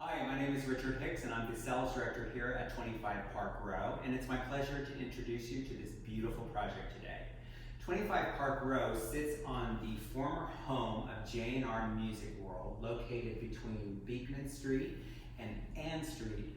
Hi, my name is Richard Hicks and I'm the sales director here at 25 Park Row, and it's my pleasure to introduce you to this beautiful project today. 25 Park Row sits on the former home of J&R Music World, located between Beekman Street and Ann Street,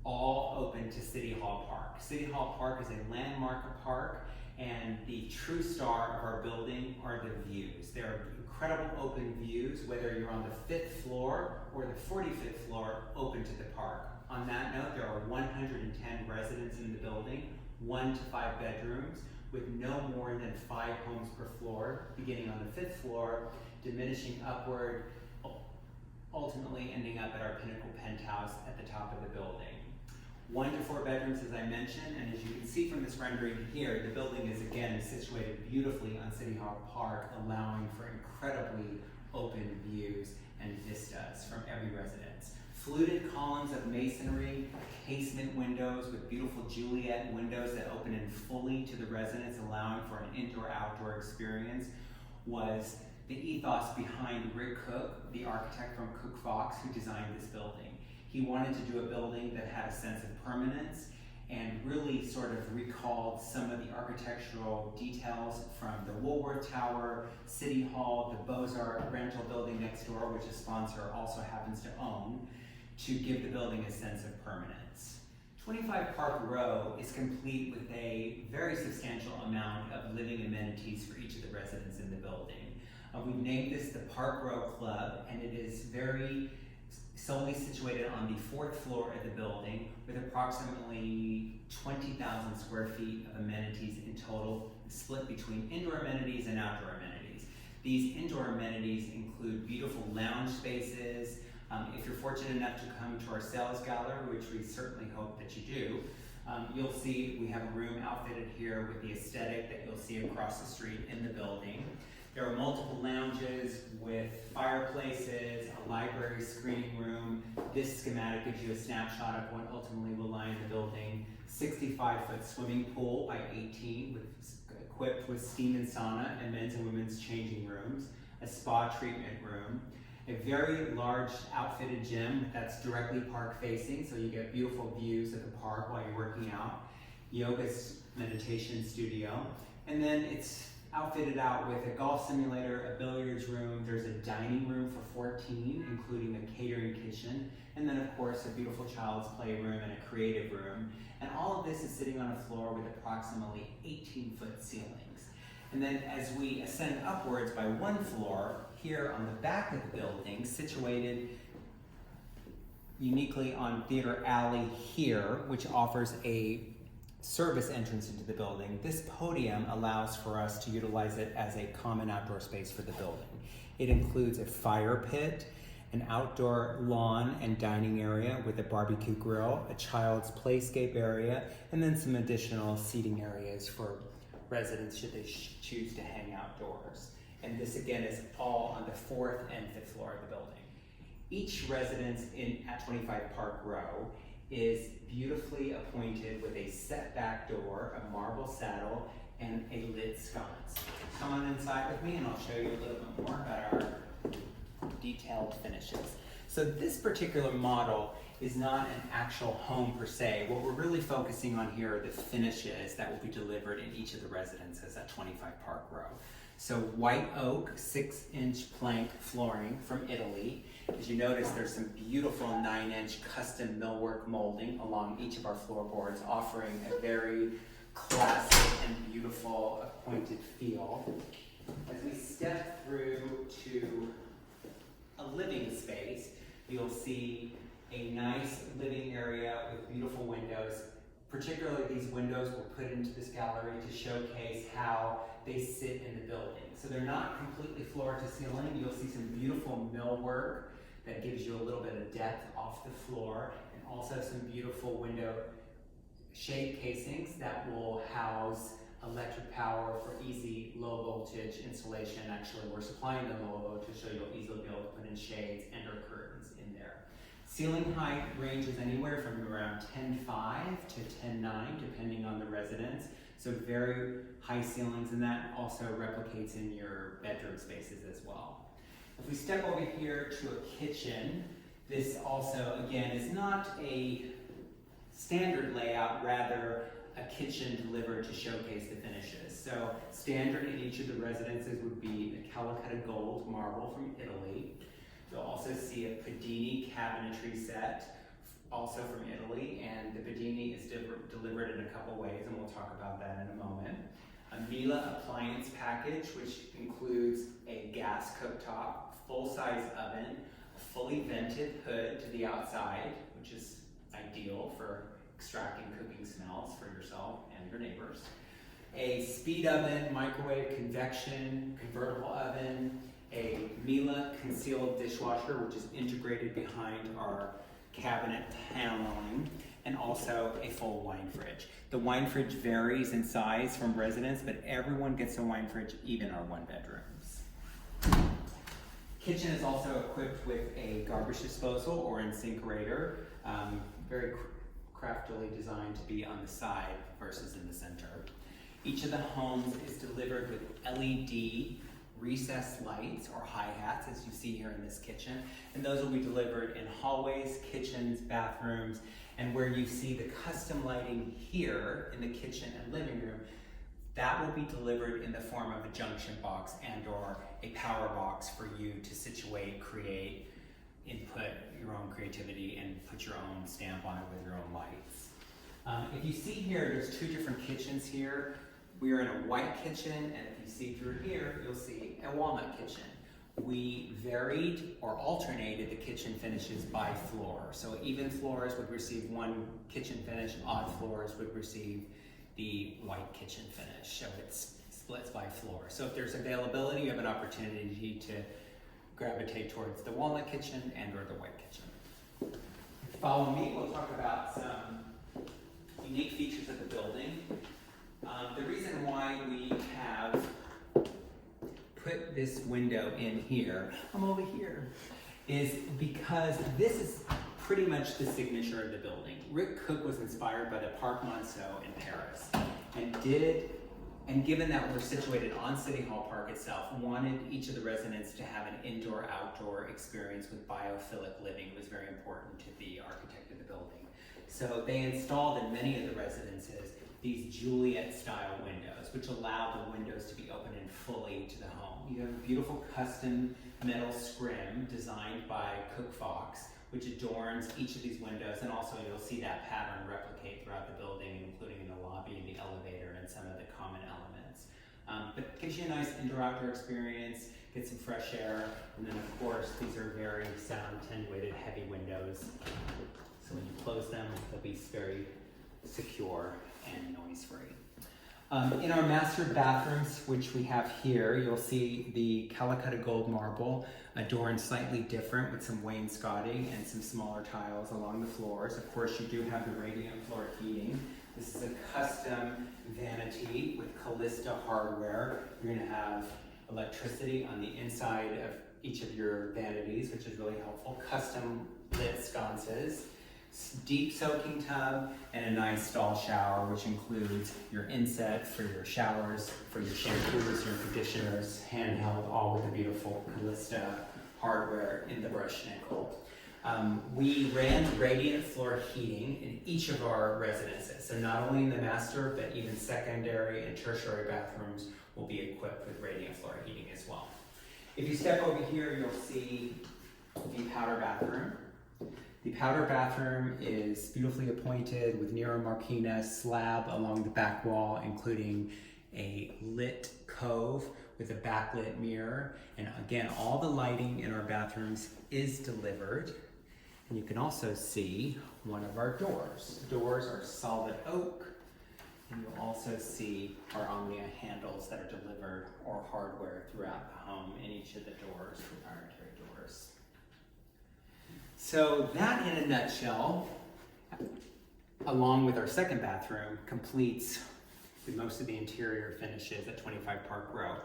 all open to City Hall Park. City Hall Park is a landmark park, and the true star of our building are the views. There are incredible open views, whether you're on the 5th floor or the 45th floor, open to the park. On that note, there are 110 residents in the building, 1 to 5 bedrooms, with no more than 5 homes per floor, beginning on the 5th floor, diminishing upward, ultimately ending up at our pinnacle penthouse at the top of the building. 1 to 4 bedrooms, as I mentioned, and as you can see from this rendering here, the building is again situated beautifully on City Hall Park, allowing for incredibly open views and vistas from every residence. Fluted columns of masonry, casement windows with beautiful Juliet windows that open in fully to the residence, allowing for an indoor-outdoor experience, was the ethos behind Rick Cook, the architect from Cook Fox, who designed this building. He wanted to do a building that had a sense of permanence and really sort of recalled some of the architectural details from the Woolworth Tower, City Hall, the Beaux-Arts rental building next door, which a sponsor also happens to own, to give the building a sense of permanence. 25 Park Row is complete with a very substantial amount of living amenities for each of the residents in the building. We've named this the Park Row Club, and it is very solely situated on the 4th floor of the building, with approximately 20,000 square feet of amenities in total, split between indoor amenities and outdoor amenities. These indoor amenities include beautiful lounge spaces. If you're fortunate enough to come to our sales gallery, which we certainly hope that you do, you'll see we have a room outfitted here with the aesthetic that you'll see across the street in the building. There are multiple lounges with fireplaces, a library screening room. This schematic gives you a snapshot of what ultimately will line the building. 65-foot swimming pool by 18, equipped with steam and sauna and men's and women's changing rooms, a spa treatment room, a very large outfitted gym that's directly park facing, so you get beautiful views of the park while you're working out, yoga meditation studio, and then it's outfitted out with a golf simulator, a billiards room, there's a dining room for 14, including a catering kitchen, and then of course a beautiful child's playroom and a creative room. And all of this is sitting on a floor with approximately 18-foot ceilings. And then as we ascend upwards by 1 floor, here on the back of the building, situated uniquely on Theater Alley here, which offers a service entrance into the building, this podium allows for us to utilize it as a common outdoor space for the building. It includes a fire pit, an outdoor lawn and dining area with a barbecue grill, a child's playscape area, and then some additional seating areas for residents should they choose to hang outdoors. And this again is all on the 4th and 5th floor of the building. Each residence at 25 Park Row is beautifully appointed with a setback door, a marble saddle, and a lit sconce. Come on inside with me and I'll show you a little bit more about our detailed finishes. So this particular model is not an actual home per se. What we're really focusing on here are the finishes that will be delivered in each of the residences at 25 Park Row. So white oak, 6-inch plank flooring from Italy. As you notice, there's some beautiful 9-inch custom millwork molding along each of our floorboards, offering a very classic and beautiful pointed feel. As we step through to a living space, you'll see a nice living area with beautiful windows. Particularly, these windows were put into this gallery to showcase how they sit in the building. So they're not completely floor to ceiling. You'll see some beautiful millwork that gives you a little bit of depth off the floor, and also some beautiful window shade casings that will house electric power for easy low voltage installation. Actually, we're supplying the low voltage, so you'll easily be able to put in shades and or curtains in there. Ceiling height ranges anywhere from around 10.5 to 10.9, depending on the residence. So very high ceilings, and that also replicates in your bedroom spaces as well. If we step over here to a kitchen, This also, again, is not a standard layout, rather a kitchen delivered to showcase the finishes. So standard in each of the residences would be a Calcutta Gold marble from Italy. You'll also see a Padini cabinetry set, also from Italy, and the Padini is delivered in a couple ways, and we'll talk about that in a moment. A Miele appliance package, which includes a gas cooktop, full-size oven, a fully vented hood to the outside, which is ideal for extracting cooking smells for yourself and your neighbors. A speed oven, microwave, convection, convertible oven, a Miele concealed dishwasher, which is integrated behind our cabinet paneling, and also a full wine fridge. The wine fridge varies in size from residence, but everyone gets a wine fridge, even our one bedrooms. Kitchen is also equipped with a garbage disposal or incinerator, very craftily designed to be on the side versus in the center. Each of the homes is delivered with LED recessed lights or hi-hats, as you see here in this kitchen, and those will be delivered in hallways, kitchens, bathrooms, and where you see the custom lighting here in the kitchen and living room, that will be delivered in the form of a junction box and or a power box for you to situate, create, input your own creativity, and put your own stamp on it with your own lights. If you see here, there's two different kitchens here. We are in a white kitchen, and if you see through here, you'll see a walnut kitchen. We varied or alternated the kitchen finishes by floor. So even floors would receive one kitchen finish, odd floors would receive the white kitchen finish. So it splits by floor. So if there's availability, you have an opportunity to gravitate towards the walnut kitchen and or the white kitchen. Follow me, we'll talk about some unique features of the building. The reason why we have put this window in here, I'm over here, is because this is pretty much the signature of the building. Rick Cook was inspired by the Parc Monceau in Paris, and given that we're situated on City Hall Park itself, wanted each of the residents to have an indoor-outdoor experience with biophilic living. It was very important to the architect of the building. So they installed in many of the residences these Juliet-style windows, which allow the windows to be open and fully to the home. You have a beautiful custom metal scrim designed by Cook Fox, which adorns each of these windows, and also you'll see that pattern replicate throughout the building, including in the lobby, the elevator, and some of the common elements. But it gives you a nice indoor-outdoor experience, get some fresh air, and then of course, these are very sound attenuated heavy windows. So when you close them, they'll be very secure and noise-free. In our master bathrooms, which we have here, you'll see the Calcutta Gold marble adorned slightly different with some wainscoting and some smaller tiles along the floors. Of course, you do have the radiant floor heating. This is a custom vanity with Callista hardware. You're going to have electricity on the inside of each of your vanities, which is really helpful. Custom lit sconces, deep soaking tub, and a nice stall shower, which includes your inset for your showers, for your shampoos, your conditioners, handheld, all with the beautiful Callista hardware in the brush nickel. We ran radiant floor heating in each of our residences. So not only in the master, but even secondary and tertiary bathrooms will be equipped with radiant floor heating as well. If you step over here, you'll see the powder bathroom. The powder bathroom is beautifully appointed with Nero Marquinez slab along the back wall, including a lit cove with a backlit mirror. And again, all the lighting in our bathrooms is delivered. And you can also see one of our doors. The doors are solid oak. And you'll also see our Omnia handles that are delivered or hardware throughout the home in each of the doors, proprietary doors. So that in a nutshell, along with our second bathroom, completes most of the interior finishes at 25 Park Row.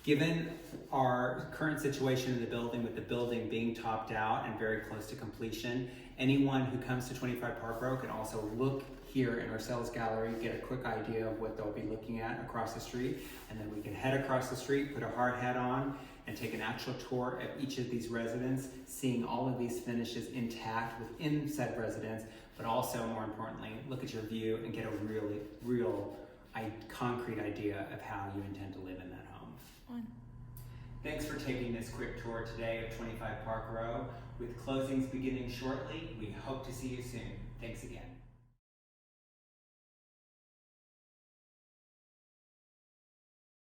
Given our current situation in the building, with the building being topped out and very close to completion, anyone who comes to 25 Park Row can also look here in our sales gallery, get a quick idea of what they'll be looking at across the street, and then we can head across the street, put a hard hat on, and take an actual tour of each of these residences, seeing all of these finishes intact within said residence, but also more importantly, look at your view and get a real concrete idea of how you intend to live in that home. Fun. Thanks for taking this quick tour today of 25 Park Row. With closings beginning shortly, we hope to see you soon. Thanks again.